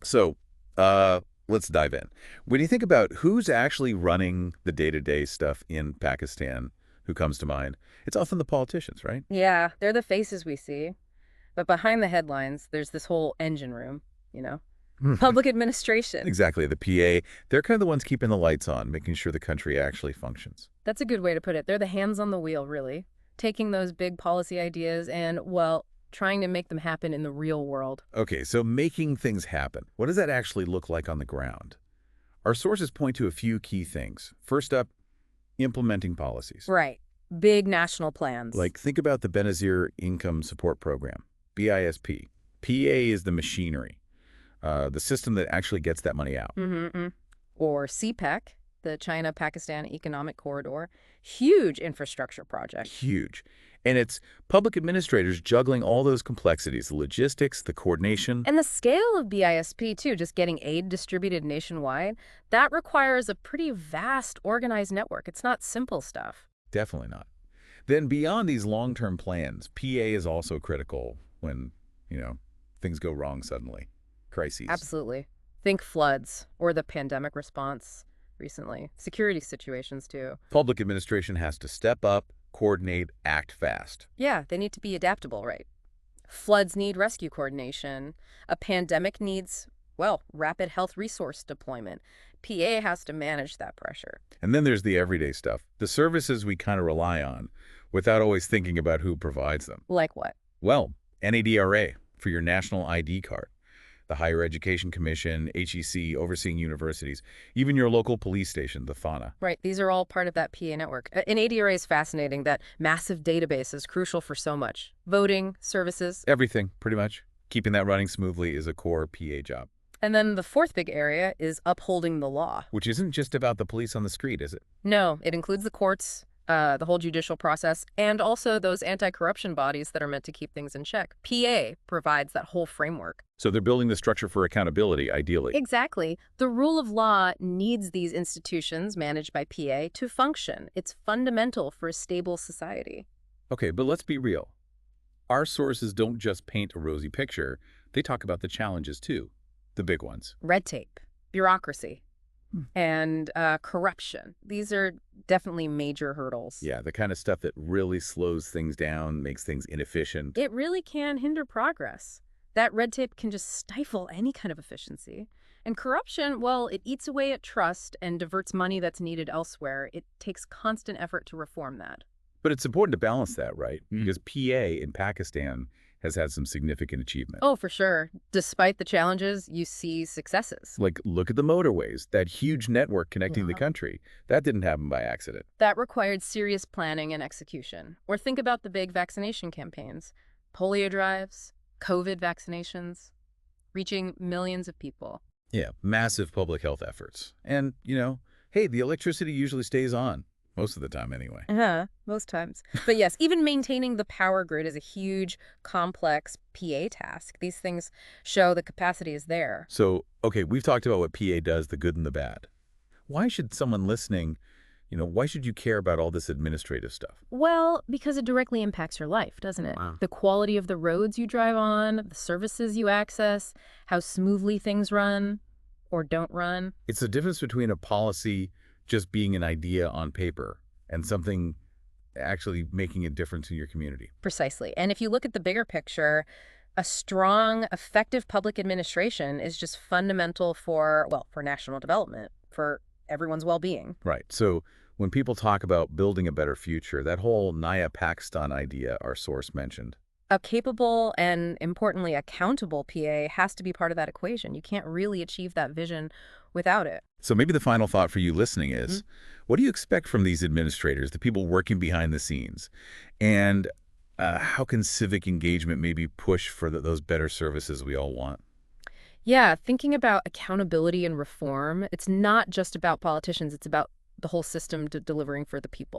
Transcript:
So, let's dive in. When you think about who's actually running the day-to-day stuff in Pakistan, who comes to mind? It's often the politicians, right? Yeah, they're the faces we see. But behind the headlines, there's this whole engine room, you know? Public administration. Exactly. The PA, they're kind of the ones keeping the lights on, making sure the country actually functions. That's a good way to put it. They're the hands on the wheel, really. Taking those big policy ideas and, well, trying to make them happen in the real world. Okay, so making things happen. What does that actually look like on the ground? Our sources point to a few key things. First up, implementing policies. Right. Big national plans. Like, think about the Benazir Income Support Program, BISP. PA is the machinery, the system that actually gets that money out. Mm-hmm. Or CPEC, the China-Pakistan Economic Corridor. Huge infrastructure project. Huge. And it's public administrators juggling all those complexities, the logistics, the coordination. And the scale of BISP, too, just getting aid distributed nationwide, that requires a pretty vast, organized network. It's not simple stuff. Definitely not. Then beyond these long-term plans, PA is also critical when, you know, things go wrong suddenly. Crises. Absolutely. Think floods or the pandemic response recently. Security situations, too. Public administration has to step up, coordinate, act fast. Yeah, they need to be adaptable, right? Floods need rescue coordination. A pandemic needs, well, rapid health resource deployment. PA has to manage that pressure. And then there's the everyday stuff, the services we kind of rely on without always thinking about who provides them. Like what? Well, NADRA for your national ID card, the Higher Education Commission, HEC overseeing universities, even your local police station, the FANA. Right, these are all part of that PA network. And ADRA is fascinating. That massive database is crucial for so much. Voting, services. Everything, pretty much. Keeping that running smoothly is a core PA job. And then the fourth big area is upholding the law. Which isn't just about the police on the street, is it? No, it includes the courts, the whole judicial process, and also those anti-corruption bodies that are meant to keep things in check. PA provides that whole framework. So they're building the structure for accountability, ideally. Exactly. The rule of law needs these institutions managed by PA to function. It's fundamental for a stable society. Okay, but let's be real. Our sources don't just paint a rosy picture. They talk about the challenges, too. The big ones. Red tape, bureaucracy, and corruption. These are definitely major hurdles. Yeah, the kind of stuff that really slows things down, makes things inefficient. It really can hinder progress. That red tape can just stifle any kind of efficiency. And corruption, well, it eats away at trust and diverts money that's needed elsewhere. It takes constant effort to reform that. But it's important to balance that, right? Because PA in Pakistan has had some significant achievement. Oh, for sure. Despite the challenges, you see successes. Like, look at the motorways, that huge network connecting the country. That didn't happen by accident. That required serious planning and execution. Or think about the big vaccination campaigns, polio drives, COVID vaccinations, reaching millions of people. Yeah, massive public health efforts. And, hey, the electricity usually stays on. Most of the time, anyway. Most times. But yes, even maintaining the power grid is a huge, complex PA task. These things show the capacity is there. So, okay, we've talked about what PA does, the good and the bad. Why should someone listening, why should you care about all this administrative stuff? Well, because it directly impacts your life, doesn't it? Wow. The quality of the roads you drive on, the services you access, how smoothly things run or don't run. It's the difference between a policy just being an idea on paper and something actually making a difference in your community. Precisely. And if you look at the bigger picture, a strong, effective public administration is just fundamental for, well, for national development, for everyone's well-being. Right. So when people talk about building a better future, that whole Naya Pakistan idea our source mentioned. A capable and, importantly, accountable PA has to be part of that equation. You can't really achieve that vision without it. So maybe the final thought for you listening is, what do you expect from these administrators, the people working behind the scenes? And how can civic engagement maybe push for those better services we all want? Yeah, thinking about accountability and reform, it's not just about politicians, it's about the whole system delivering for the people.